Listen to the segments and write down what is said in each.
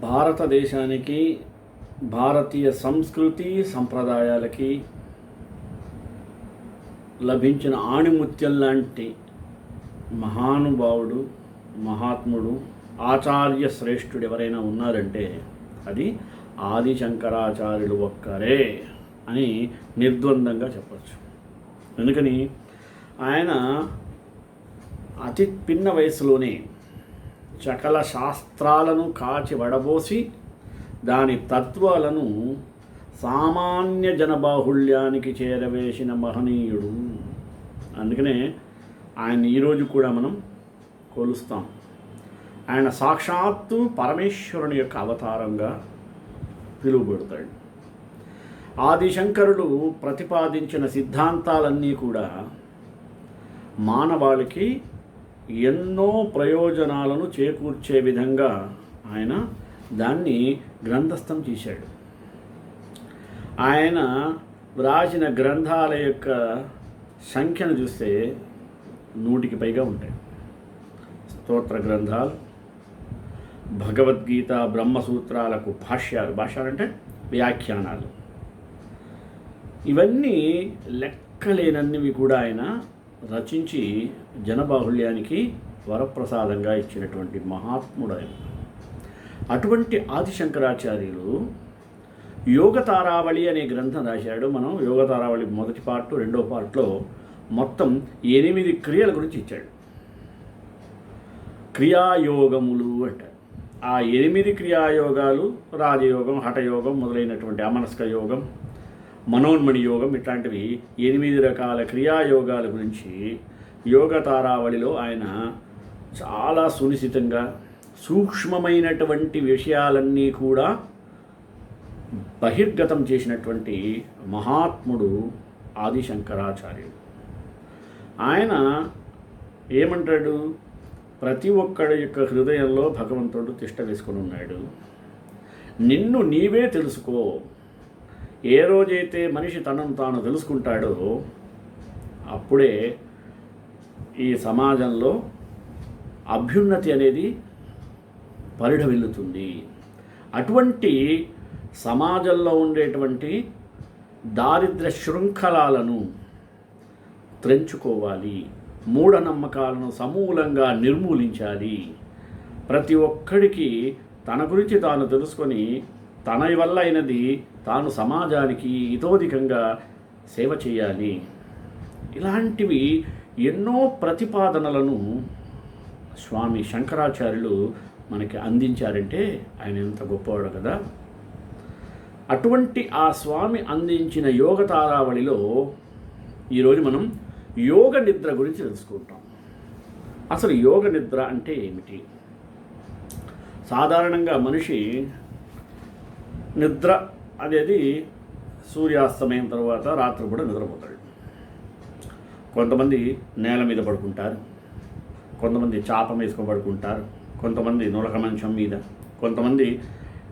భారతదేశానికి, భారతీయ సంస్కృతి సంప్రదాయాలకి లభించిన ఆణిముత్యం లాంటి మహానుభావుడు, మహాత్ముడు, ఆచార్య శ్రేష్ఠుడు ఎవరైనా ఉన్నారంటే అది ఆది శంకరాచార్యులు ఒక్కరే అని నిర్ద్వందంగా చెప్పచ్చు. ఎందుకని ఆయన అతి పిన్న వయసులోనే సకల శాస్త్రాలను కాచి వడబోసి దాని తత్వాలను సామాన్య జనబాహుళ్యానికి చేరవేసిన మహనీయుడు. అందుకనే ఆయన ఈరోజు కూడా మనం కొలుస్తాం. ఆయన సాక్షాత్తు పరమేశ్వరుని యొక్క అవతారంగా పిలువబడతాడు. ఆదిశంకరుడు ప్రతిపాదించిన సిద్ధాంతాలన్నీ కూడా మానవాళికి ఎన్నో ప్రయోజనాలను చేకూర్చే విధంగా ఆయన దాన్ని గ్రంథస్థం చేశాడు. ఆయన వ్రాసిన గ్రంథాల యొక్క సంఖ్యను చూస్తే 100కి పైగా ఉంటాయి. స్తోత్ర గ్రంథాలు, భగవద్గీత, బ్రహ్మసూత్రాలకు భాష్యాలంటే వ్యాఖ్యానాలు, ఇవన్నీ లెక్కలేనన్నివి కూడా ఆయన రచించి జనబాహుళ్యానికి వరప్రసాదంగా ఇచ్చినటువంటి మహాత్ముడు ఆయన. అటువంటి ఆదిశంకరాచార్యులు యోగతారావళి అనే గ్రంథం రాశాడు. మనం యోగతారావళి మొదటి పార్ట్, రెండో పార్ట్లో మొత్తం 8 క్రియల గురించి ఇచ్చాడు. క్రియాయోగములు అంటారు. ఆ 8 క్రియాయోగాలు రాజయోగం, హఠయోగం మొదలైనటువంటి అమనస్క యోగం, మనోన్మణి యోగం, ఇట్లాంటివి 8 రకాల క్రియాయోగాల గురించి యోగతారావళిలో ఆయన చాలా సునిశితంగా సూక్ష్మమైనటువంటి విషయాలన్నీ కూడా బహిర్గతం చేసినటువంటి మహాత్ముడు ఆదిశంకరాచార్యుడు. ఆయన ఏమంటాడు? ప్రతి ఒక్కడి యొక్క హృదయంలో భగవంతుడు తిష్ట వేసుకొని ఉన్నాడు. నిన్ను నీవే తెలుసుకో. ఏ రోజైతే మనిషి తనను తాను తెలుసుకుంటాడో అప్పుడే ఈ సమాజంలో అభ్యున్నతి అనేది పరిఢవిల్లుతుంది. అటువంటి సమాజంలో ఉండేటువంటి దారిద్ర్య శృంఖలాలను త్రెంచుకోవాలి, మూఢనమ్మకాలను సమూలంగా నిర్మూలించాలి. ప్రతి ఒక్కడికి తన గురించి తాను తెలుసుకొని తన వల్ల అయినది తాను సమాజానికి ఇతోధికంగా సేవ చేయాలి. ఇలాంటివి ఎన్నో ప్రతిపాదనలను స్వామి శంకరాచార్యులు మనకి అందించారంటే ఆయన ఎంత గొప్పవాడు కదా. అటువంటి ఆ స్వామి అందించిన యోగతారావళిలో ఈరోజు మనం యోగ నిద్ర గురించి తెలుసుకుంటాం. అసలు యోగ నిద్ర అంటే ఏమిటి? సాధారణంగా మనిషి నిద్ర అనేది సూర్యాస్తమయం తర్వాత రాత్రి కూడా నిద్రపోతాడు. కొంతమంది నేల మీద పడుకుంటారు, కొంతమంది చాప వేసుకొని పడుకుంటారు, కొంతమంది నులక మంచం మీద, కొంతమంది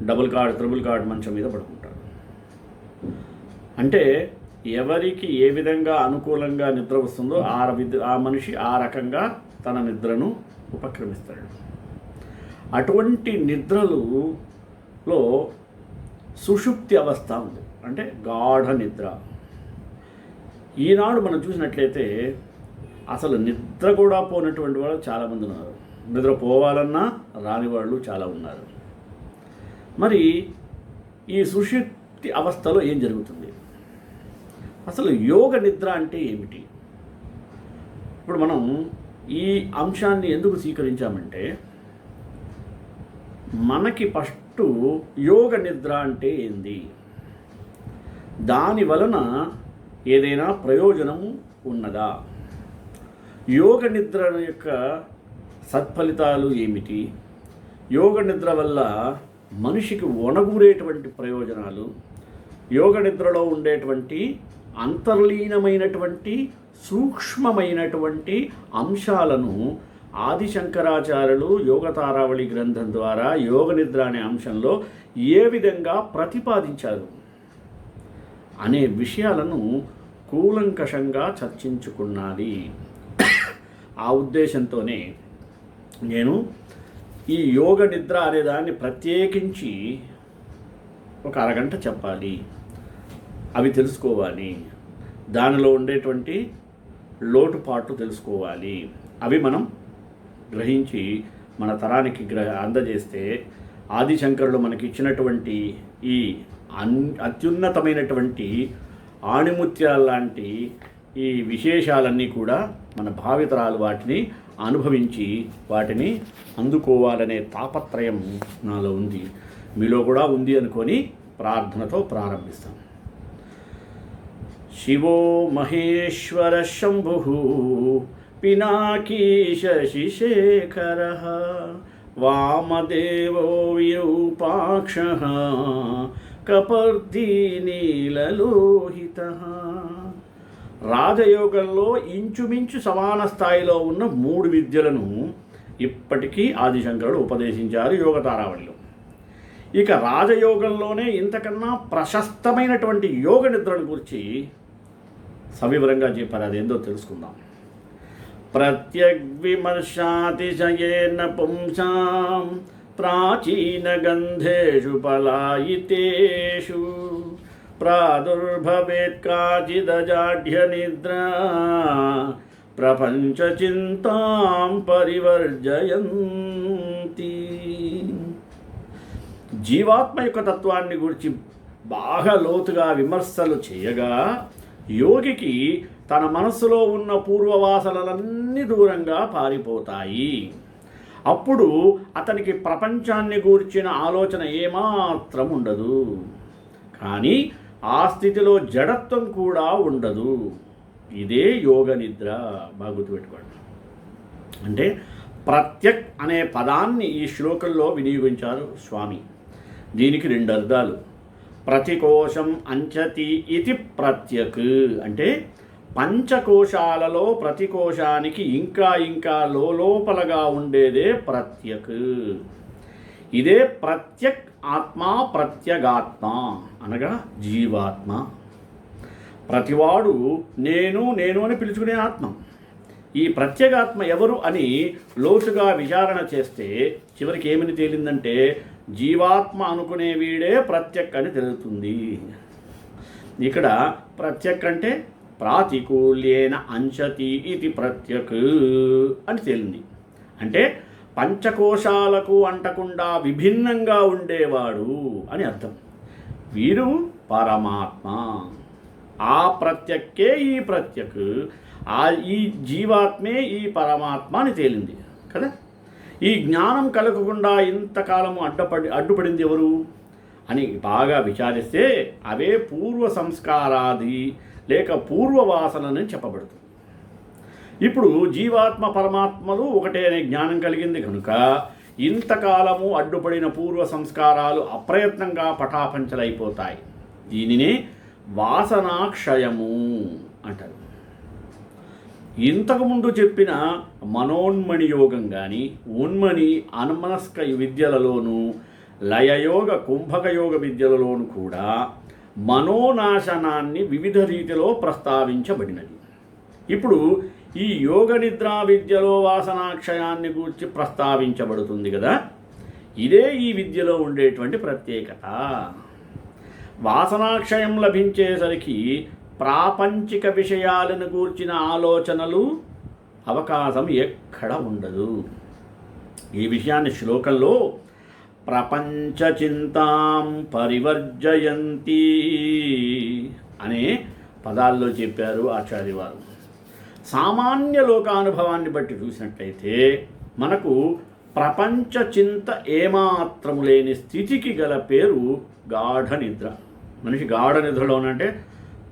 డబుల్ కార్డ్, త్రిబుల్ కార్డ్ మంచం మీద పడుకుంటారు. అంటే ఎవరికి ఏ విధంగా అనుకూలంగా నిద్ర వస్తుందో ఆ మనిషి ఆ రకంగా తన నిద్రను ఉపక్రమిస్తాడు. అటువంటి నిద్రలో సుషుప్తి అవస్థ ఉంది, అంటే గాఢ నిద్ర. ఈనాడు మనం చూసినట్లయితే అసలు నిద్ర కూడా పోయినటువంటి వాళ్ళు చాలామంది ఉన్నారు. నిద్ర పోవాలన్నా రాని వాళ్ళు చాలా ఉన్నారు. మరి ఈ సుషుప్తి అవస్థలో ఏం జరుగుతుంది? అసలు యోగ నిద్ర అంటే ఏమిటి? ఇప్పుడు మనం ఈ అంశాన్ని ఎందుకు స్వీకరించామంటే మనకి ఫస్ట్ యోగ నిద్ర అంటే ఏంది, దాని వలన ఏదైనా ప్రయోజనము ఉన్నదా, యోగ నిద్ర యొక్క సత్ఫలితాలు ఏమిటి, యోగ నిద్ర వల్ల మనిషికి ఒనగూరేటువంటి ప్రయోజనాలు, యోగ నిద్రలో ఉండేటువంటి అంతర్లీనమైనటువంటి సూక్ష్మమైనటువంటి అంశాలను ఆదిశంకరాచార్యులు యోగతారావళి గ్రంథం ద్వారా యోగ నిద్ర అనే అంశంలో ఏ విధంగా ప్రతిపాదించారు అనే విషయాలను కూలంకషంగా చర్చించుకున్నది. ఆ ఉద్దేశంతోనే నేను ఈ యోగ నిద్ర అనే దాన్ని ప్రత్యేకించి ఒక అరగంట చెప్పాలి, అవి తెలుసుకోవాలి, దానిలో ఉండేటువంటి లోటుపాట్లు తెలుసుకోవాలి, అవి మనం గ్రహించి మన తరానికి అందజేస్తే ఆదిశంకరులు మనకి ఇచ్చినటువంటి ఈ అత్యున్నతమైనటువంటి ఆణిముత్యాల లాంటి ఈ విశేషాలన్నీ కూడా మన భావితరాలు వాటిని అనుభవించి వాటిని అందుకోవాలనే తాపత్రయం నాలో ఉంది, మీలో కూడా ఉంది అనుకొని ప్రార్థనతో ప్రారంభిస్తాం. శివో మహేశ్వర శంభు పినాకీ శశిశేఖర వామదేవో విరూపాక్షః కపర్ది నీలలోహిత. రాజయోగంలో ఇంచుమించు సమాన స్థాయిలో ఉన్న 3 విద్యలను ఇప్పటికీ ఆదిశంకరుడు ఉపదేశించారు యోగతారావళిలో. ఇక రాజయోగంలోనే ఇంతకన్నా ప్రశస్తమైనటువంటి యోగ నిద్రను గురించి సవివరంగా చెప్పారు, అదేందో తెలుసుకుందాం. ప్రత్యగ్విమర్శాతిశయేన పుంసాం ప్రాచీన గంధేషు పలాయితేషు ప్రాదుర్భవేత్ కాచిదజాఢ్య నిద్రా ప్రపంచ చింతాం పరివర్జయంతి. జీవాత్మ యొక్క తత్వాన్ని గురించి బాగా లోతుగా విమర్శలు చేయగా యోగికి తన మనస్సులో ఉన్న పూర్వవాసనలన్నీ దూరంగా పారిపోతాయి. అప్పుడు అతనికి ప్రపంచాన్ని గూర్చిన ఆలోచన ఏమాత్రం ఉండదు. కానీ ఆ స్థితిలో జడత్వం కూడా ఉండదు. ఇదే యోగ నిద్ర. బాగా గుర్తుపెట్టుకోండి. అంటే ప్రత్యక్ అనే పదాన్ని ఈ శ్లోకంలో వినియోగించారు స్వామి. దీనికి 2 అర్థాలు. ప్రతికోశం అంచతి ఇది ప్రత్యక్ అంటే పంచకోశాలలో ప్రతి కోశానికి ఇంకా ఇంకా లోపలగా ఉండేదే ప్రత్యక్. ఇదే ప్రత్యక్ ఆత్మ, ప్రత్యగాత్మ అనగా జీవాత్మ. ప్రతివాడు నేను నేను అని పిలుచుకునే ఆత్మ. ఈ ప్రత్యేగాత్మ ఎవరు అని లోతుగా విచారణ చేస్తే చివరికి ఏమని తేలిందంటే జీవాత్మ అనుకునే వీడే ప్రత్యక్ అని తెలుస్తుంది. ఇక్కడ ప్రత్యక్ అంటే ప్రాతికూల్యేన అంశతి ఇది ప్రత్యక్ అని తేలింది. అంటే పంచకోశాలకు అంటకుండా విభిన్నంగా ఉండేవాడు అని అర్థం. వీరు పరమాత్మ. ఆ ప్రత్యక్కే ఈ ప్రత్యక్, ఈ జీవాత్మే ఈ పరమాత్మ అని తేలింది కదా. ఈ జ్ఞానం కలగకుండా ఇంతకాలము అడ్డుపడింది ఎవరు అని బాగా విచారిస్తే అవే పూర్వ సంస్కారాది లేక పూర్వవాసనని చెప్పబడుతుంది. ఇప్పుడు జీవాత్మ పరమాత్మలు ఒకటే అనే జ్ఞానం కలిగింది కనుక ఇంతకాలము అడ్డుపడిన పూర్వ సంస్కారాలు అప్రయత్నంగా పటాపంచలైపోతాయి. దీనినే వాసనాక్షయము అంటారు. ఇంతకుముందు చెప్పిన మనోన్మణి యోగం కానీ ఉన్మని అనుమనస్క విద్యలలోనూ లయయోగ కుంభక యోగ విద్యలలోనూ కూడా మనోనాశనాన్ని వివిధ రీతిలో ప్రస్తావించబడినది. ఇప్పుడు ఈ యోగ నిద్రా విద్యలో వాసనాక్షయాన్ని గూర్చి ప్రస్తావించబడుతుంది కదా. ఇదే ఈ విద్యలో ఉండేటువంటి ప్రత్యేకత. వాసనాక్షయం లభించేసరికి ప్రాపంచిక విషయాలను గూర్చిన ఆలోచనలు అవకాశం ఎక్కడ ఉండదు. ఈ విషయాన్ని శ్లోకంలో ప్రపంచ చింతాం పరివర్జయంతి అనే పదాల్లో చెప్పారు ఆచార్యవారు. సామాన్య లోకానుభవాన్ని బట్టి చూసినట్లయితే మనకు ప్రపంచ చింత ఏమాత్రము లేని స్థితికి గల పేరు గాఢ నిద్ర. మనిషి గాఢ నిద్రలోనంటే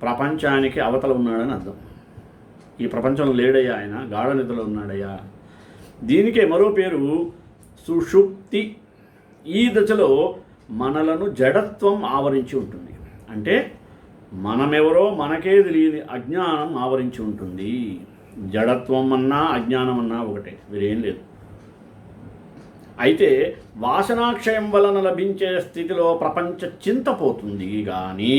ప్రపంచానికి అవతల ఉన్నాడని అర్థం. ఈ ప్రపంచంలో లేడయ్యా, ఆయన గాఢ నిద్రలో ఉన్నాడయ్యా. దీనికే మరో పేరు సుషుప్తి. ఈ దశలో మనలను జడత్వం ఆవరించి ఉంటుంది. అంటే మనమెవరో మనకే తెలియని అజ్ఞానం ఆవరించి ఉంటుంది. జడత్వం అన్నా అజ్ఞానం అన్నా ఒకటే, వేరేం లేదు. అయితే వాసనాక్షయం వలన లభించే స్థితిలో ప్రపంచ చింత పోతుంది, కానీ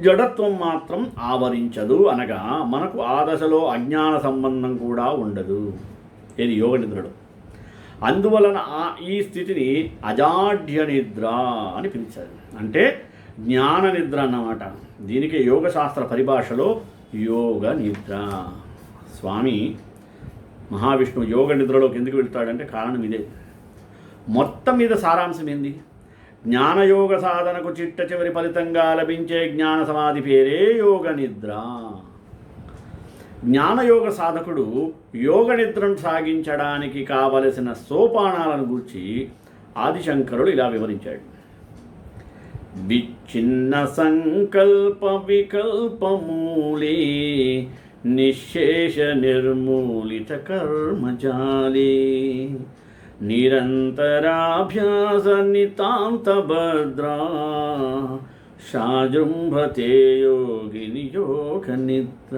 జడత్వం మాత్రం ఆవరించదు. అనగా మనకు ఆ దశలో అజ్ఞాన సంబంధం కూడా ఉండదు. ఇది యోగ నిద్రలో. అందువలన ఈ స్థితిని అజాఢ్య నిద్ర అని పిలిచారు. అంటే జ్ఞాన నిద్ర అన్నమాట. దీనికి యోగశాస్త్ర పరిభాషలో యోగ నిద్ర. స్వామి మహావిష్ణువు యోగ నిద్రలోకి ఎందుకు వెళ్తాడంటే కారణం ఇదే. మొత్తం మీద సారాంశం ఏంది? జ్ఞానయోగ సాధనకు చిట్ట చివరి ఫలితంగా లభించే జ్ఞాన సమాధి పేరే యోగ నిద్ర. జ్ఞానయోగ సాధకుడు యోగ నిద్రను సాగించడానికి కావలసిన సోపానాలను గూర్చి ఆదిశంకరుడు ఇలా వివరించాడు. విచ్ఛిన్న సంకల్ప వికల్పమూలే నిశేష నిర్మూలిత కర్మజాలే నిరంతరాభ్యాస నితాంత భద్రా షాజృంభతే యోగిని యోగ నిద్ర.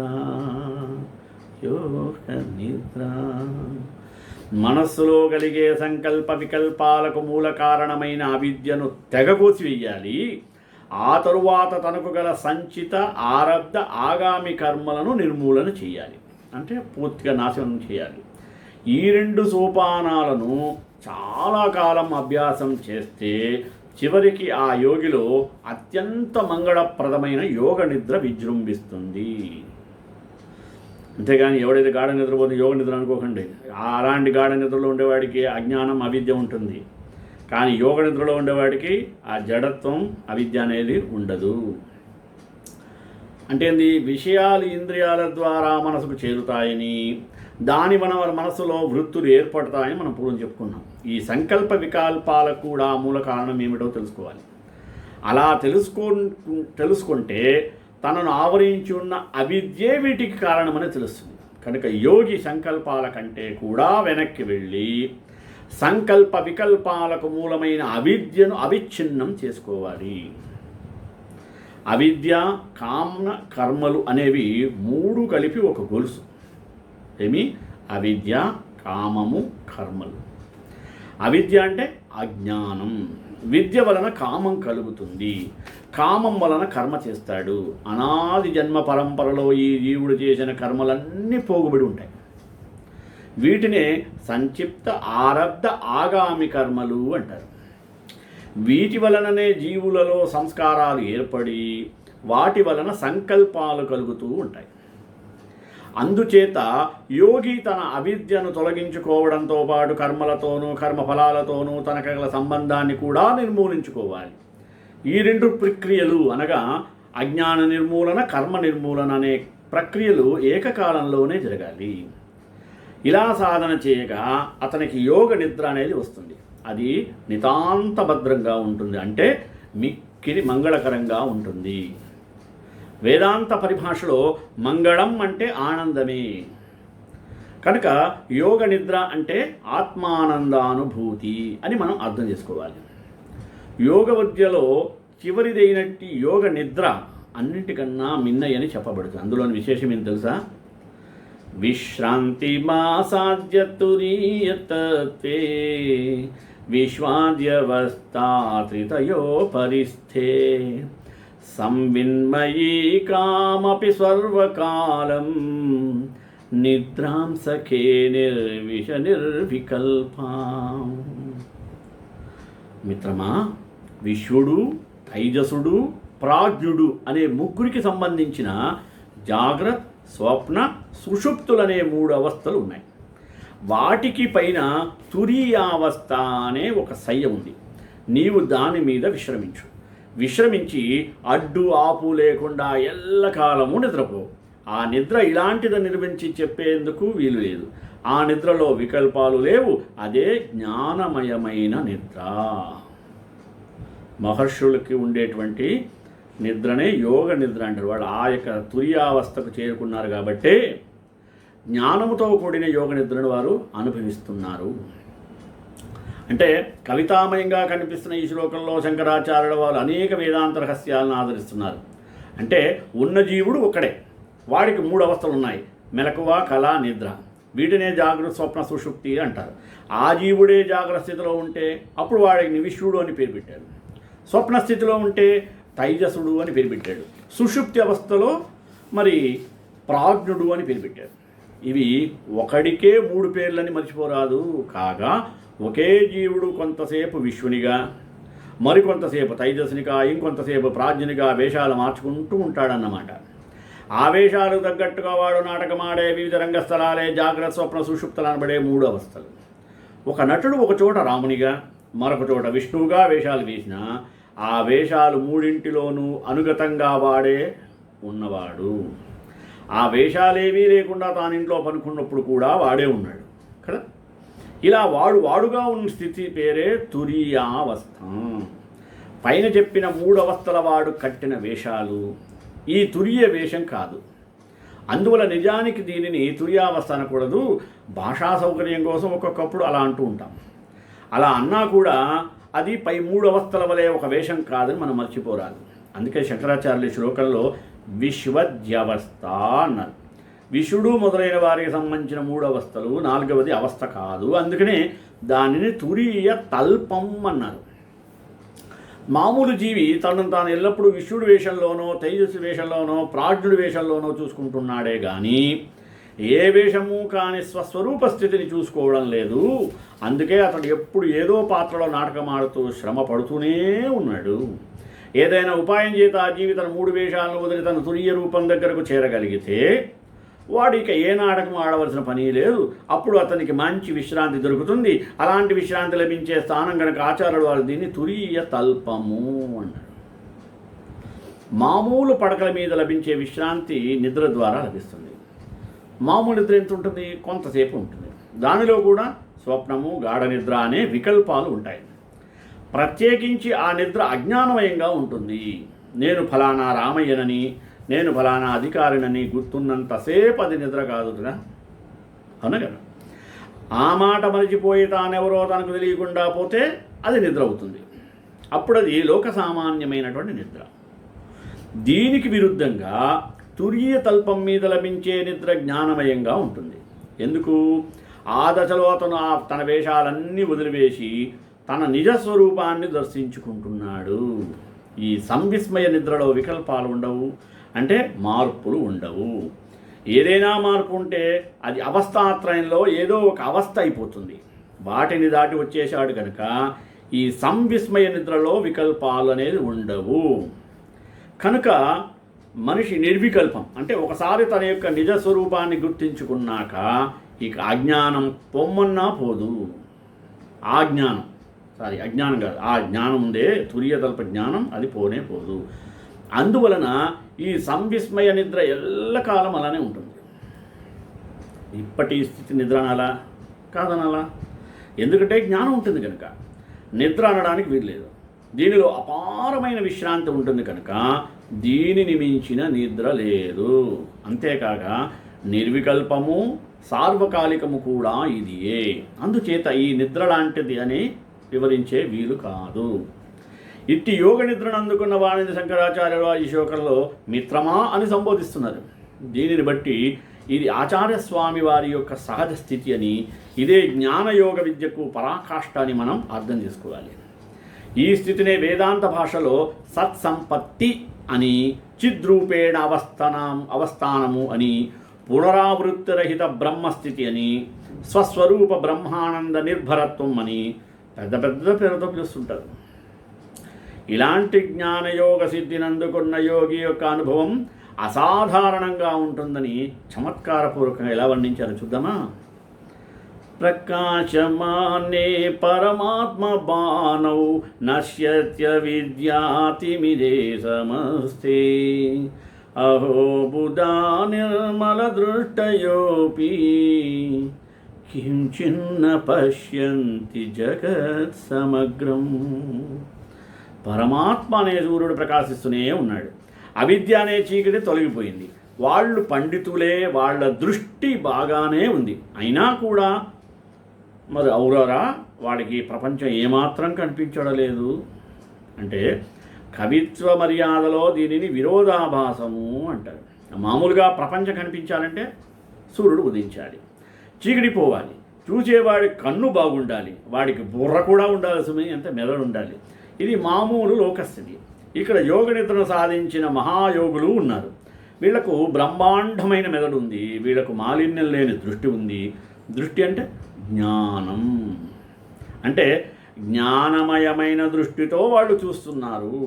యోగ నిద్ర మనస్సులో కలిగే సంకల్ప వికల్పాలకు మూల కారణమైన అవిద్యను తెగకోసివేయాలి. ఆ తరువాత తనకు గల సంచిత ఆరబ్ధ ఆగామి కర్మలను నిర్మూలన చేయాలి, అంటే పూర్తిగా నాశనం చేయాలి. ఈ రెండు సోపానాలను చాలా కాలం అభ్యాసం చేస్తే చివరికి ఆ యోగిలో అత్యంత మంగళప్రదమైన యోగ నిద్ర విజృంభిస్తుంది. అంతేగాని ఎవడైతే గాఢ నిద్రపోతే యోగ నిద్ర అనుకోకండి. అలాంటి గాఢ నిద్రలో ఉండేవాడికి అజ్ఞానం అవిద్య ఉంటుంది, కానీ యోగ నిద్రలో ఉండేవాడికి ఆ జడత్వం అవిద్య అనేది ఉండదు. అంటే ఏంది? విషయాలు ఇంద్రియాల ద్వారా మనసుకు చేరుతాయని, దాని మన మనసులో వృత్తులు ఏర్పడతాయని మనం పూర్వం చెప్పుకున్నాం. ఈ సంకల్ప వికల్పాలకు కూడా మూల కారణం ఏమిటో తెలుసుకోవాలి. అలా తెలుసుకుంటే తనను ఆవరించి ఉన్న అవిద్యే వీటికి కారణమని తెలుస్తుంది. కనుక యోగి సంకల్పాల కంటే కూడా వెనక్కి వెళ్ళి సంకల్ప వికల్పాలకు మూలమైన అవిద్యను అవిచ్ఛిన్నం చేసుకోవాలి. అవిద్య, కామ, కర్మలు అనేవి మూడు కలిపి ఒక గొలుసు. ఏమి? అవిద్య, కామము, కర్మలు. అవిద్య అంటే అజ్ఞానం. విద్య వలన కామం కలుగుతుంది, కామం వలన కర్మ చేస్తాడు. అనాది జన్మ పరంపరలో ఈ జీవుడు చేసిన కర్మలన్నీ పోగుబడి ఉంటాయి. వీటినే సంక్షిప్త ఆరబ్ధ ఆగామి కర్మలు అంటారు. వీటి వలననే జీవులలో సంస్కారాలు ఏర్పడి వాటి వలన సంకల్పాలు కలుగుతూ ఉంటాయి. అందుచేత యోగి తన అవిద్యను తొలగించుకోవడంతో పాటు కర్మలతోనూ కర్మఫలాలతోనూ తనకు గల సంబంధాన్ని కూడా నిర్మూలించుకోవాలి. ఈ రెండు ప్రక్రియలు అనగా అజ్ఞాన నిర్మూలన, కర్మ నిర్మూలన అనే ప్రక్రియలు ఏకకాలంలోనే జరగాలి. ఇలా సాధన చేయగా అతనికి యోగ నిద్ర అనేది వస్తుంది. అది నితాంత భద్రంగా ఉంటుంది, అంటే మిక్కిలి మంగళకరంగా ఉంటుంది. వేదాంత పరిభాషలో మంగళం అంటే ఆనందమే. కనుక యోగ నిద్ర అంటే ఆత్మానందానుభూతి అని మనం అర్థం చేసుకోవాలి. యోగ విద్యలో చివరిదైనట్టి యోగ నిద్ర అన్నింటికన్నా మిన్నయని చెప్పబడుతుంది. అందులోని విశేషం ఏం తెలుసా? విశ్రాంతి మాసాద్య తురీయతత్వే విశ్వాద్యవస్థాత్రితయో పరిస్థే సంవిన్మయీ కామపి సర్వకాలం నిద్రాం సఖే నిర్విష నిర్వికల్పాం. మిత్రమా, విశ్వడు, తైజసుడు, ప్రాజ్ఞుడు అనే ముగ్గురికి సంబంధించిన జాగ్రత్త, స్వప్న, సుషుప్తులనే మూడు అవస్థలు ఉన్నాయి. వాటికి పైన తురీయావస్థ అనే ఒక శయ్య ఉంది. నీవు దాని మీద విశ్రమించి అడ్డు ఆపు లేకుండా ఎల్లకాలము నిద్రపో. ఆ నిద్ర ఇలాంటిదని నిర్మించి చెప్పేందుకు వీలు లేదు. ఆ నిద్రలో వికల్పాలు లేవు. అదే జ్ఞానమయమైన నిద్ర. మహర్షులకి ఉండేటువంటి నిద్రనే యోగ నిద్ర అంటారు. వాళ్ళు ఆ యొక్క తుర్యావస్థకు చేరుకున్నారు కాబట్టి జ్ఞానముతో కూడిన యోగ నిద్రను వారు అనుభవిస్తున్నారు. అంటే కవితామయంగా కనిపిస్తున్న ఈ శ్లోకంలో శంకరాచార్యుల వారు అనేక వేదాంత రహస్యాలను ఆదరిస్తున్నారు. అంటే ఉన్న జీవుడు ఒక్కడే, వాడికి మూడు అవస్థలు ఉన్నాయి: మెలకువ, కళ, నిద్ర. వీటినే జాగ్రత్త, స్వప్న, సుషుప్తి అంటారు. ఆ జీవుడే జాగ్రత్త స్థితిలో ఉంటే అప్పుడు వాడికి విశ్వడు అని పేరు పెట్టాడు. స్వప్న స్థితిలో ఉంటే తైజసుడు అని పేరు పెట్టాడు. సుషుప్తి అవస్థలో మరి ప్రాజ్ఞుడు అని పేరు పెట్టాడు. ఇవి ఒకడికే మూడు పేర్లని మర్చిపోరాదు. కాగా ఒకే జీవుడు కొంతసేపు విశ్వనిగా, మరికొంతసేపు తైజస్నిగా, ఇంకొంతసేపు ప్రాజ్ఞనిగా వేషాలు మార్చుకుంటూ ఉంటాడన్నమాట. ఆ వేషాలు తగ్గట్టుగా వాడు నాటకమాడే వివిధ రంగస్థలాలే జాగ్రత్త, స్వప్న, సుషుప్తలు అనబడే 3 అవస్థలు. ఒక నటుడు ఒక చోట రామునిగా, మరొక చోట విష్ణువుగా వేషాలు వేసినా ఆ వేషాలు 3ఇంటిలోనూ అనుగతంగా వాడే ఉన్నవాడు. ఆ వేషాలేవీ లేకుండా తానింట్లో పనుకున్నప్పుడు కూడా వాడే ఉన్నాడు కదా. ఇలా వాడుగా ఉన్న స్థితి పేరే తురీయావస్థ. పైన చెప్పిన 3 అవస్థల వాడు కట్టిన వేషాలు ఈ తురీయ వేషం కాదు. అందువల్ల నిజానికి దీనిని తురీయావస్థ అనకూడదు. భాషా సౌకర్యం కోసం ఒక్కొక్కప్పుడు అలా అంటూ ఉంటాం. అలా అన్నా కూడా అది పై 3 అవస్థల వలె ఒక వేషం కాదని మనం మర్చిపోరాదు. అందుకే శంకరాచార్యుల శ్లోకంలో విశ్వద్యవస్థ అన్నారు. విషుడు మొదలైన వారికి సంబంధించిన 3 అవస్థలు, 4వది అవస్థ కాదు. అందుకనే దానిని తురీయ తల్పం అన్నారు. మామూలు జీవి తనను తాను ఎల్లప్పుడూ విష్ణుడి వేషంలోనో, తేజస్సు వేషంలోనో, ప్రాజ్ఞుడి వేషంలోనో చూసుకుంటున్నాడే కానీ ఏ వేషము కాని స్వస్వరూప స్థితిని చూసుకోవడం లేదు. అందుకే అతడు ఎప్పుడు ఏదో పాత్రలో నాటకం ఆడుతూ శ్రమ పడుతూనే ఉన్నాడు. ఏదైనా ఉపాయం చేత ఆ జీవి తన 3 వేషాలను వదిలి తన తురీయ రూపం దగ్గరకు చేరగలిగితే వాడు ఇక ఏ నాటకం ఆడవలసిన పని లేదు. అప్పుడు అతనికి మంచి విశ్రాంతి దొరుకుతుంది. అలాంటి విశ్రాంతి లభించే స్థానం కనుక ఆచార్యులు వారు దీన్ని తురీయ తల్పము అన్నారు. మామూలు పడకల మీద లభించే విశ్రాంతి నిద్ర ద్వారా లభిస్తుంది. మామూలు నిద్ర ఎంత ఉంటుంది? కొంతసేపు ఉంటుంది. దానిలో కూడా స్వప్నము, గాఢ నిద్ర అనే వికల్పాలు ఉంటాయి. ప్రత్యేకించి ఆ నిద్ర అజ్ఞానమయంగా ఉంటుంది. నేను ఫలానా రామయ్యనని, నేను ఫలానా అధికారినని గుర్తున్నంతసేపు అది నిద్ర కాదు కదా. అవునా కదా. ఆ మాట మరిచిపోయి తానెవరో తనకు తెలియకుండా పోతే అది నిద్ర అవుతుంది. అప్పుడు అది లోక సామాన్యమైనటువంటి నిద్ర. దీనికి విరుద్ధంగా తురీయ తల్పం మీద లభించే నిద్ర జ్ఞానమయంగా ఉంటుంది. ఎందుకు? ఆ దశలో అతను తన వేషాలన్నీ వదిలివేసి తన నిజస్వరూపాన్ని దర్శించుకుంటున్నాడు. ఈ సంవిస్మయ నిద్రలో వికల్పాలు ఉండవు, అంటే మార్పులు ఉండవు. ఏదైనా మార్పు ఉంటే అది అవస్థాత్రయంలో ఏదో ఒక అవస్థ అయిపోతుంది. వాటిని దాటి వచ్చేశాడు కనుక ఈ సంవిస్మయ నిద్రలో వికల్పాలు అనేది ఉండవు. కనుక మనిషి నిర్వికల్పం, అంటే ఒకసారి తన యొక్క నిజస్వరూపాన్ని గుర్తించుకున్నాక ఇక అజ్ఞానం పొమ్మన్నా పోదు. అజ్ఞానం కాదు, ఆ జ్ఞానం ఉందే తురీయతల్ప జ్ఞానం, అది పోనే పోదు. అందువలన ఈ సంవిస్మయ నిద్ర ఎల్లకాలం అలానే ఉంటుంది. ఇప్పటి స్థితి నిద్ర అనాలా కాదనాలా? ఎందుకంటే జ్ఞానం ఉంటుంది కనుక నిద్ర అనడానికి వీల్లేదు. దీనిలో అపారమైన విశ్రాంతి ఉంటుంది కనుక దీనిని మించిన నిద్ర లేదు. అంతేకాక నిర్వికల్పము, సార్వకాలికము కూడా ఇదియే. అందుచేత ఈ నిద్ర లాంటిది అని వివరించే వీలు కాదు. ఇట్టి యోగ నిద్రను అందుకున్న వాణిని శంకరాచార్యులు ఈ శ్లోకంలో మిత్రమా అని సంబోధిస్తున్నారు. దీనిని బట్టి ఇది ఆచార్యస్వామి వారి యొక్క సహజ స్థితి అని, ఇదే జ్ఞానయోగ విద్యకు పరాకాష్ఠ అని మనం అర్థం చేసుకోవాలి. ఈ స్థితినే వేదాంత భాషలో సత్సంపత్తి అని, చిద్రూపేణ అవస్థానము అని, పునరావృత్తిరహిత బ్రహ్మస్థితి అని, స్వస్వరూప బ్రహ్మానంద నిర్భరత్వం అని పెద్ద పెద్ద పేరుతో పిలుస్తుంటారు. ఇలాంటి జ్ఞానయోగ సిద్ధిని అందుకున్న యోగి యొక్క అనుభవం అసాధారణంగా ఉంటుందని చమత్కారపూర్వకంగా ఎలా వర్ణించారో చూద్దామా. ప్రకాశమానే పరమాత్మ బాణౌ నశ్యత్య విద్యాతిమిరే సమస్తే అహో బుధా నిర్మల దృష్టయోపి కించిన్న పశ్యంతి జగత్ సమగ్రం. పరమాత్మ అనే సూర్యుడు ప్రకాశిస్తూనే ఉన్నాడు. అవిద్య అనే చీకటి తొలగిపోయింది. వాళ్ళు పండితులే, వాళ్ళ దృష్టి బాగానే ఉంది. అయినా కూడా మరి ఔరరా వాడికి ప్రపంచం ఏమాత్రం కనిపించడం లేదు. అంటే కవిత్వ మర్యాదలో దీనిని విరోధాభాసము అంటారు. మామూలుగా ప్రపంచం కనిపించాలంటే సూర్యుడు ఉదయించాలి, చీకటి పోవాలి, చూసేవాడి కన్ను బాగుండాలి, వాడికి బుర్ర కూడా ఉండాల్సి అంత మెదడు ఉండాలి. ఇది మామూలు లోకస్థితి. ఇక్కడ యోగ నిద్రను సాధించిన మహాయోగులు ఉన్నారు. వీళ్లకు బ్రహ్మాండమైన మెదడు ఉంది, వీళ్లకు మాలిన్యం లేని దృష్టి ఉంది. దృష్టి అంటే జ్ఞానం. అంటే జ్ఞానమయమైన దృష్టితో వాళ్ళు చూస్తున్నారు.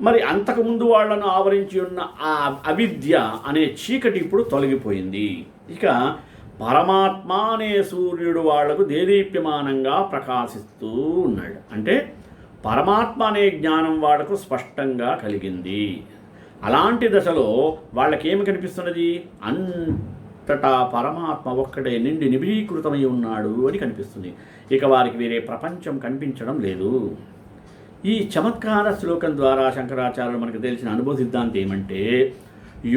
మరి అంతకుముందు వాళ్ళను ఆవరించి ఉన్న ఆ అవిద్య అనే చీకటి ఇప్పుడు తొలగిపోయింది. ఇక పరమాత్మ అనే సూర్యుడు వాళ్లకు దేదీప్యమానంగా ప్రకాశిస్తూ ఉన్నాడు. అంటే పరమాత్మ అనే జ్ఞానం వాళ్లకు స్పష్టంగా కలిగింది. అలాంటి దశలో వాళ్ళకేమి కనిపిస్తున్నది? అంతటా పరమాత్మ ఒక్కడే నిండి నిబీకృతమై ఉన్నాడు అని కనిపిస్తుంది. ఇక వారికి వేరే ప్రపంచం కనిపించడం లేదు. ఈ చమత్కార శ్లోకం ద్వారా శంకరాచార్యులు మనకు తెలిసిన అనుభవ సిద్ధాంతం ఏమంటే,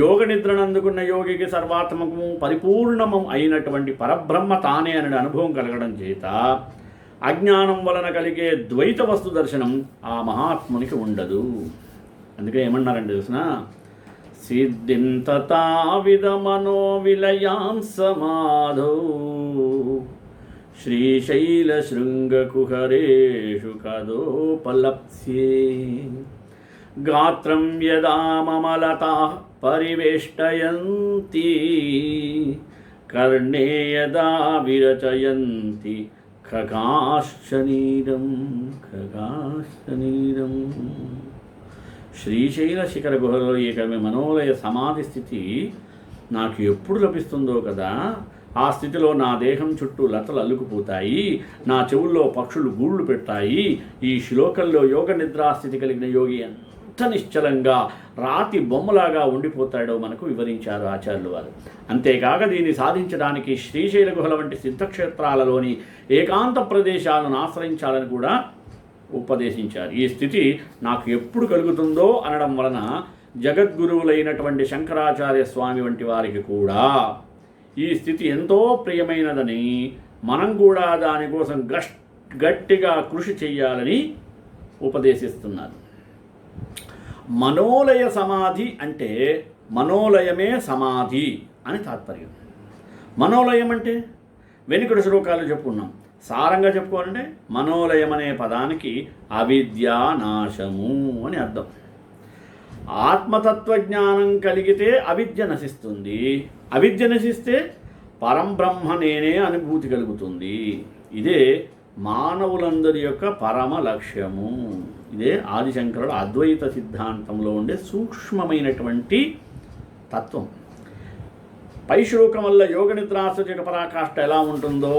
యోగ నిద్రను అందుకున్న యోగికి సర్వాత్మకము పరిపూర్ణము అయినటువంటి పరబ్రహ్మ తానే అనే అనుభవం కలగడం చేత అజ్ఞానం వలన కలిగే ద్వైత వస్తు దర్శనం ఆ మహాత్మునికి ఉండదు. అందుకే ఏమన్నారంటే తెలిసిన, సిద్ధింతతా విధమనో విలయాం సమాధౌ శ్రీశైలశృంగకుహరేషు కదోపలప్స్యే గాత్రం యదా మమలతాః పరివేష్టయంతి కర్ణే యదా విరచయంతి ఖగాశ్చనీరం. శ్రీశైల శిఖర గుహలో ఈ మనోలయ సమాధి స్థితి నాకు ఎప్పుడు లభిస్తుందో కదా, ఆ స్థితిలో నా దేహం చుట్టూ లతలు అల్లుకుపోతాయి, నా చెవుల్లో పక్షులు గూళ్ళు పెడతాయి. ఈ శ్లోకంలో యోగ నిద్రాస్థితి కలిగిన యోగి ఎంత నిశ్చలంగా రాతి బొమ్మలాగా ఉండిపోతాడో మనకు వివరించారు ఆచార్యులు వారు. అంతేకాక దీన్ని సాధించడానికి శ్రీశైల గుహల వంటి సిద్ధక్షేత్రాలలోని ఏకాంత ప్రదేశాలను ఆశ్రయించాలని కూడా ఉపదేశించారు. ఈ స్థితి నాకు ఎప్పుడు కలుగుతుందో అనడం వలన జగద్గురువులైనటువంటి శంకరాచార్య స్వామి వంటి వారికి కూడా ఈ స్థితి ఎంతో ప్రియమైనదని, మనం కూడా దానికోసం గట్టిగా కృషి చేయాలని ఉపదేశిస్తున్నారు. మనోలయ సమాధి అంటే మనోలయమే సమాధి అని తాత్పర్యం. మనోలయం అంటే వెనుకటి శ్లోకాలు చెప్పుకున్నాం. సారంగా చెప్పుకోవాలంటే మనోలయం అనే పదానికి అవిద్యా నాశము అని అర్థం. ఆత్మతత్వజ్ఞానం కలిగితే అవిద్య నశిస్తుంది. అవిద్య నశిస్తే పరంబ్రహ్మ నేనే అనుభూతి కలుగుతుంది. ఇదే మానవులందరి యొక్క పరమ లక్ష్యము. ఇదే ఆదిశంకరుడు అద్వైత సిద్ధాంతంలో ఉండే సూక్ష్మమైనటువంటి తత్వం. పై శ్లోకం వల్ల యోగ నిద్రాసూచక పరాకాష్ఠ ఎలా ఉంటుందో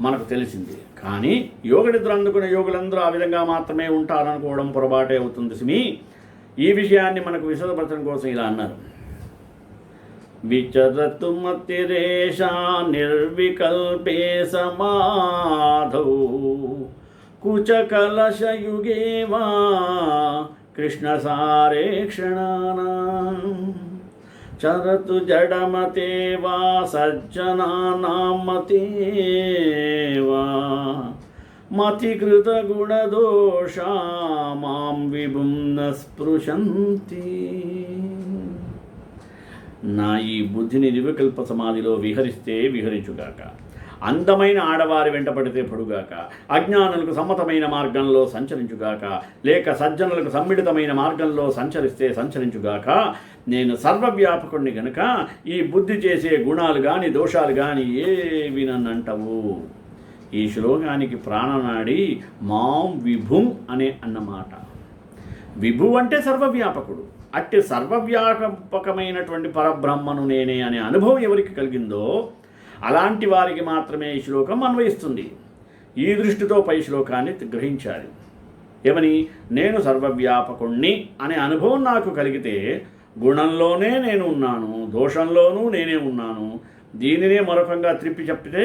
మనకు తెలిసింది. కానీ యోగ నిద్ర అందుకునే యోగులందరూ ఆ విధంగా మాత్రమే ఉంటారనుకోవడం పొరపాటే అవుతుంది సుమి. ఈ విషయాన్ని మనకు విశదపరచడం కోసం ఇలా అన్నారు. విచరతు మతిరేషా నిర్వికల్పే సమాధౌ కుచకలశయుగే వా కృష్ణసారే క్షణానాం చరతు జడమతే వా సజ్జనానాం మతే వా మతికృత గుణదోషా మాం విభుం న స్పృశంతి. నా ఈ బుద్ధిని నిర్వికల్ప సమాధిలో విహరిస్తే విహరించుగాక, అందమైన ఆడవారి వెంట పడితే పడుగాక, అజ్ఞానులకు సమ్మతమైన మార్గంలో సంచరించుగాక, లేక సజ్జనులకు సమ్మిళితమైన మార్గంలో సంచరిస్తే సంచరించుగాక. నేను సర్వవ్యాపకుడిని గనుక ఈ బుద్ధి చేసే గుణాలు కానీ దోషాలు కానీ ఏవి నన్నంటవు. ఈ శ్లోకానికి ప్రాణనాడి మాం విభుం అనే అన్నమాట. విభు అంటే సర్వవ్యాపకుడు. అట్టి సర్వవ్యాపకమైనటువంటి పరబ్రహ్మను నేనే అనే అనుభవం ఎవరికి కలిగిందో అలాంటి వారికి మాత్రమే ఈ శ్లోకం అన్వయిస్తుంది. ఈ దృష్టితో పై శ్లోకాన్ని గ్రహించాలి. ఏమని? నేను సర్వవ్యాపకుణ్ణి అనే అనుభవం నాకు కలిగితే గుణంలోనే నేను ఉన్నాను, దోషంలోనూ నేనే ఉన్నాను. దీనినే మరొకంగా త్రిప్పి చెప్పితే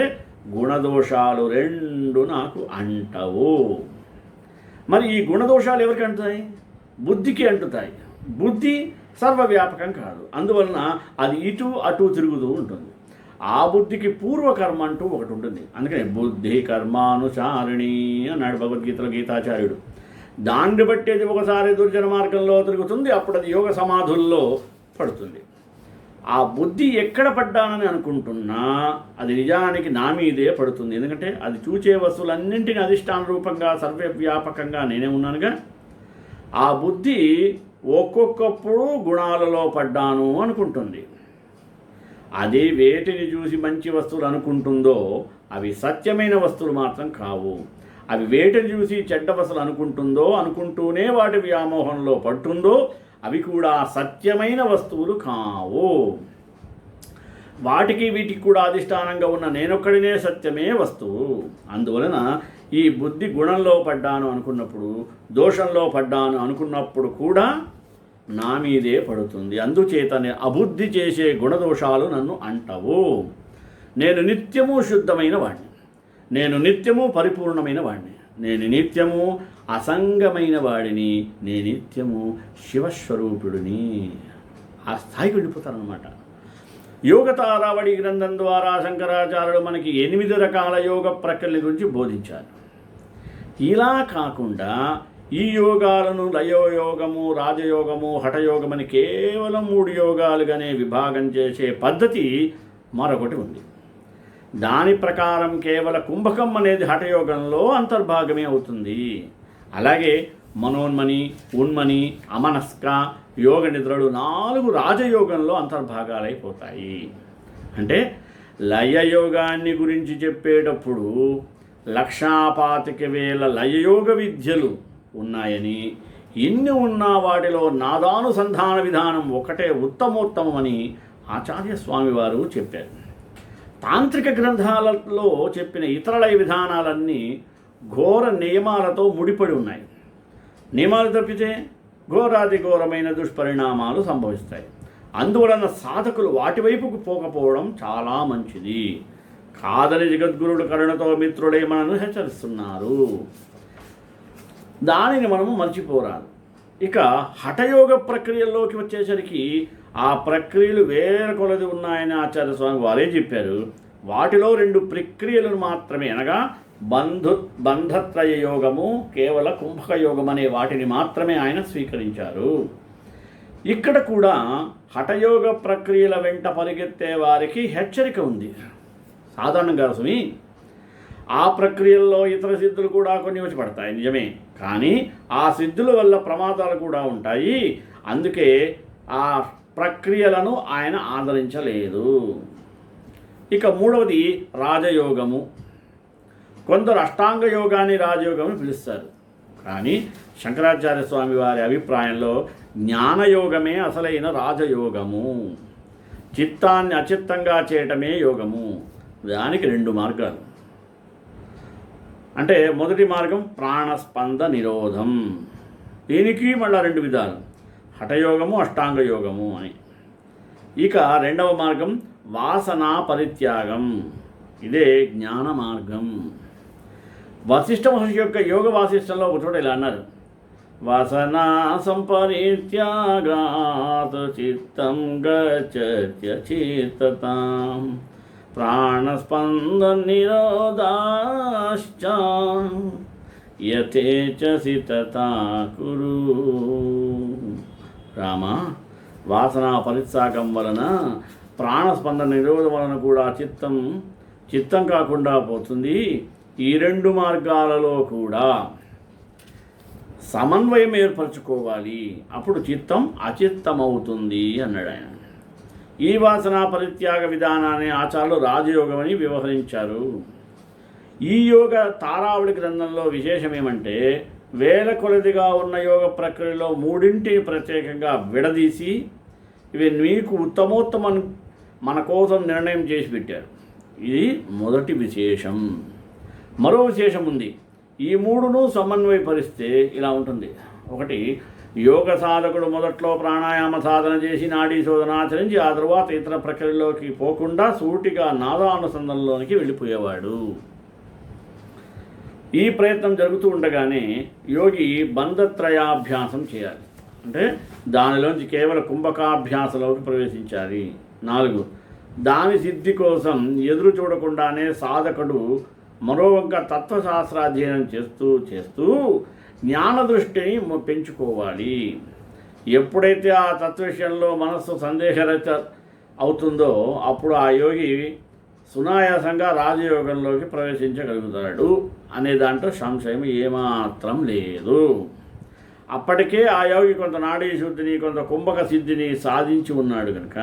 గుణదోషాలు రెండు నాకు అంటవు. మరి ఈ గుణదోషాలు ఎవరికి అంటుతాయి? బుద్ధికి అంటుతాయి. బుద్ధి సర్వవ్యాపకం కాదు, అందువలన అది ఇటు అటు తిరుగుతూ ఉంటుంది. ఆ బుద్ధికి పూర్వకర్మ అంటూ ఒకటి ఉంటుంది. అందుకని బుద్ధి కర్మానుసారిణి అన్నాడు భగవద్గీతలో గీతాచార్యుడు. దాన్ని బట్టేది ఒకసారి దుర్జన మార్గంలో తిరుగుతుంది, అప్పుడు అది యోగ సమాధుల్లో పడుతుంది. ఆ బుద్ధి ఎక్కడ పడ్డానని అనుకుంటున్నా అది నిజానికి నా మీదే పడుతుంది. ఎందుకంటే అది చూచే వస్తువులన్నింటినీ అధిష్టాన రూపంగా సర్వవ్యాపకంగా నేనే ఉన్నానుగా. ఆ బుద్ధి ఒక్కొక్కప్పుడు గుణాలలో పడ్డాను అనుకుంటుంది. అదే వేటిని చూసి మంచి వస్తువులు అనుకుంటుందో అవి సత్యమైన వస్తువులు మాత్రం కావు. అవి వేటిని చూసి చెడ్డ వసలు అనుకుంటూనే వాటి వ్యామోహంలో పడుతుందో అవి కూడా సత్యమైన వస్తువులు కావు. వాటికి వీటికి కూడా అధిష్టానంగా ఉన్న నేనొక్కడినే సత్యమే వస్తువు. అందువలన ఈ బుద్ధి గుణంలో పడ్డాను అనుకున్నప్పుడు, దోషంలో పడ్డాను అనుకున్నప్పుడు కూడా నా మీదే పడుతుంది. అందుచేతనే అబుద్ధి చేసే గుణదోషాలు నన్ను అంటవు. నేను నిత్యము శుద్ధమైన వాడిని, నేను నిత్యము పరిపూర్ణమైన వాడిని, నేను నిత్యము అసంగమైన వాడిని, నేను నిత్యము శివస్వరూపుడిని. ఆ స్థాయికి వెళ్ళిపోతారనమాట. యోగతారావళి గ్రంథం ద్వారా శంకరాచార్యులు మనకి 8 రకాల యోగ ప్రక్రియల గురించి బోధించారు. ఇలా కాకుండా ఈ యోగాలను లయోయోగము, రాజయోగము, హఠయోగమని కేవలం 3 యోగాలుగానే విభాగం చేసే పద్ధతి మరొకటి ఉంది. దాని ప్రకారం కేవల కుంభకం అనేది హఠయోగంలో అంతర్భాగమే అవుతుంది. అలాగే మనోన్మని, ఉన్మని, అమనస్క, యోగ నిద్రలు 4 రాజయోగంలో అంతర్భాగాలైపోతాయి. అంటే లయయోగాన్ని గురించి చెప్పేటప్పుడు 1,25,000 లయయోగ విద్యలు ఉన్నాయని, ఇన్ని ఉన్నా వాటిలో నాదానుసంధాన విధానం ఒకటే ఉత్తమోత్తమని ఆచార్య స్వామివారు చెప్పారు. తాంత్రిక గ్రంథాలలో చెప్పిన ఇతర లయ విధానాలన్నీ ఘోర నియమాలతో ముడిపడి ఉన్నాయి. నియమాలు తప్పితే ఘోరాది ఘోరమైన దుష్పరిణామాలు సంభవిస్తాయి. అందువలన సాధకులు వాటి వైపుకు పోకపోవడం చాలా మంచిది. కాదని జగద్గురుడు కరుణతో మిత్రుడై మనను హెచ్చరిస్తున్నారు. దానిని మనము మర్చిపోరాదు. ఇక హఠయోగ ప్రక్రియల్లోకి వచ్చేసరికి ఆ ప్రక్రియలు వేరే కొలది ఉన్నాయని ఆచార్య స్వామి వారే చెప్పారు. వాటిలో 2 ప్రక్రియలను మాత్రమే, అనగా బంధత్రయ యోగము, కేవల కుంభక యోగం అనే వాటిని మాత్రమే ఆయన స్వీకరించారు. ఇక్కడ కూడా హఠయోగ ప్రక్రియల వెంట పరిగెత్తే వారికి హెచ్చరిక ఉంది. సాధారణంగా స్వామి ఆ ప్రక్రియల్లో ఇతర సిద్ధులు కూడా కొన్ని వచ్చి పడతాయి, నిజమే. కానీ ఆ సిద్ధుల వల్ల ప్రమాదాలు కూడా ఉంటాయి. అందుకే ఆ ప్రక్రియలను ఆయన ఆదరించలేదు. ఇక 3వది రాజయోగము. కొందరు అష్టాంగ యోగాన్ని రాజయోగం అని పిలుస్తారు. కానీ శంకరాచార్య స్వామి వారి అభిప్రాయంలో జ్ఞానయోగమే అసలైన రాజయోగము. చిత్తాన్ని అచిత్తంగా చేయటమే యోగము. దానికి 2 మార్గాలు. అంటే మొదటి మార్గం ప్రాణస్పంద నిరోధం. దీనికి మళ్ళీ 2 విధాలు, హఠయోగము, అష్టాంగ యోగము అని. ఇక 2వ మార్గం వాసనా పరిత్యాగం. ఇదే జ్ఞాన మార్గం. వశిష్ఠ మహర్షి యొక్క యోగ వాసిష్టంలో ఒక చోట ఇలా అన్నారు: వాసనా సంపరిత్యాగాత్ చిత్తం గచ్చత్యచిత్తతాం ప్రాణస్పంద నిరోధాశ్చ యథేచ్ఛసి తథా కురు. రామ, వాసనా పరిత్యాగం వలన, ప్రాణస్పందన నిరోధం వలన కూడా చిత్తం కాకుండా పోతుంది. ఈ 2 మార్గాలలో కూడా సమన్వయం ఏర్పరచుకోవాలి, అప్పుడు చిత్తం అచిత్తమవుతుంది అన్నాడు ఆయన. ఈ వాసనా పరిత్యాగ విధానాన్ని ఆచార్యులు రాజయోగమని వ్యవహరించారు. ఈ యోగ తారావళి గ్రంథంలో విశేషం ఏమంటే, వేల కొలదిగా ఉన్న యోగ ప్రక్రియలో 3 ప్రత్యేకంగా విడదీసి ఇవి మీకు ఉత్తమోత్తమని మన కోసం నిర్ణయం చేసి పెట్టారు. ఇది మొదటి విశేషం. మరో విశేషం ఉంది. ఈ 3ను సమన్వయపరిస్తే ఇలా ఉంటుంది. 1, యోగ సాధకుడు మొదట్లో ప్రాణాయామ సాధన చేసి నాడీ శోధన ఆచరించి ఆ తరువాత ఇతర ప్రక్రియలోకి పోకుండా సూటిగా నాదానుసంధానంలోనికి వెళ్ళిపోయేవాడు. ఈ ప్రయత్నం జరుగుతూ ఉండగానే యోగి బంధత్రయాభ్యాసం చేయాలి. అంటే దానిలోంచి కేవల కుంభకాభ్యాసంలోకి ప్రవేశించాలి. 4, దాని సిద్ధి కోసం ఎదురు చూడకుండానే సాధకుడు మరోవంక తత్వశాస్త్రాధ్యయనం చేస్తూ జ్ఞాన దృష్టిని పెంచుకోవాలి. ఎప్పుడైతే ఆ తత్వ విషయంలో మనస్సు సందేహరహిత అవుతుందో అప్పుడు ఆ యోగి సునాయాసంగా రాజయోగంలోకి ప్రవేశించగలుగుతాడు అనే దాంట్లో సంశయం ఏమాత్రం లేదు. అప్పటికే ఆ యోగి కొంత నాడీ శుద్ధిని, కొంత కుంభక సిద్ధిని సాధించి ఉన్నాడు కనుక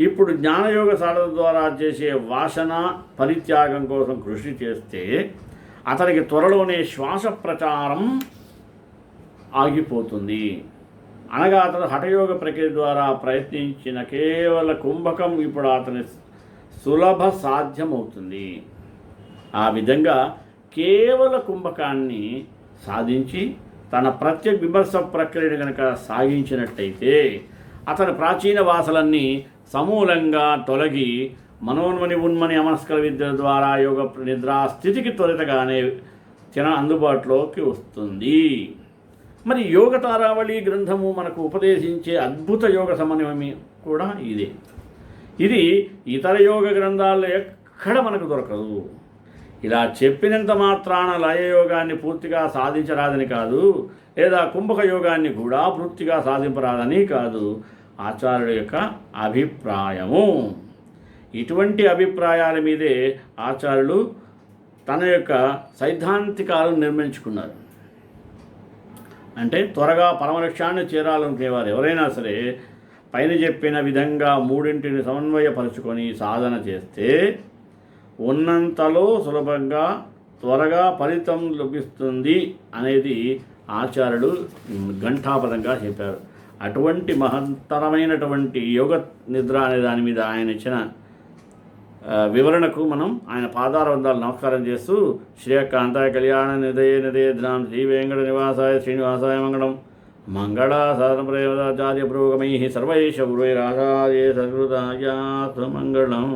ఇప్పుడు జ్ఞానయోగ సాధన ద్వారా చేసే వాసన పరిత్యాగం కోసం కృషి చేస్తే అతనికి త్వరలోనే శ్వాస ప్రచారం ఆగిపోతుంది. అనగా అతను హఠయోగ ప్రక్రియ ద్వారా ప్రయత్నించిన కేవల కుంభకం ఇప్పుడు అతని సులభ సాధ్యమవుతుంది. ఆ విధంగా కేవల కుంభకాన్ని సాధించి తన ప్రత్యేక విమర్శ ప్రక్రియను కనుక సాగించినట్టయితే అతని ప్రాచీన వాసలన్నీ సమూలంగా తొలగి మనోన్మని ఉన్మని అమస్కర విద్య ద్వారా యోగ నిద్రా స్థితికి త్వరితగానే అందుబాటులోకి వస్తుంది. మరి యోగ తారావళి గ్రంథము మనకు ఉపదేశించే అద్భుత యోగ సమన్వయం కూడా ఇదే. ఇది ఇతర యోగ గ్రంథాల్లో ఎక్కడ మనకు దొరకదు. ఇలా చెప్పినంత మాత్రాన లయయోగాన్ని పూర్తిగా సాధించరాదని కాదు, లేదా కుంభక యోగాన్ని కూడా పూర్తిగా సాధింపరాదని కాదు ఆచార్యుల యొక్క అభిప్రాయము. ఇటువంటి అభిప్రాయాల మీదే ఆచార్యులు తన యొక్క సైద్ధాంతికాలను నిర్మించుకున్నారు. అంటే త్వరగా పరమలక్ష్యాన్ని చేరాలనుకునేవారు ఎవరైనా సరే పైన చెప్పిన విధంగా మూడింటిని సమన్వయపరుచుకొని సాధన చేస్తే ఉన్నంతలో సులభంగా త్వరగా ఫలితం లభిస్తుంది అనేది ఆచార్యుడు ఘంటాపదంగా చెప్పారు. అటువంటి మహత్తరమైనటువంటి యోగ నిద్ర అనే దాని మీద ఆయన ఇచ్చిన వివరణకు మనం ఆయన పాదారవందాలు నమస్కారం చేస్తూ శ్రీకాంతాయ కళ్యాణ నిదయ నిదయద్రాం శ్రీ వెంకట నివాసాయ శ్రీనివాసాయ మంగళం మంగళ సాధనప్రయోగాచార్య పురోగమై సర్వైష గురువైరాచార్య సద్గురుదాయ మంగళం.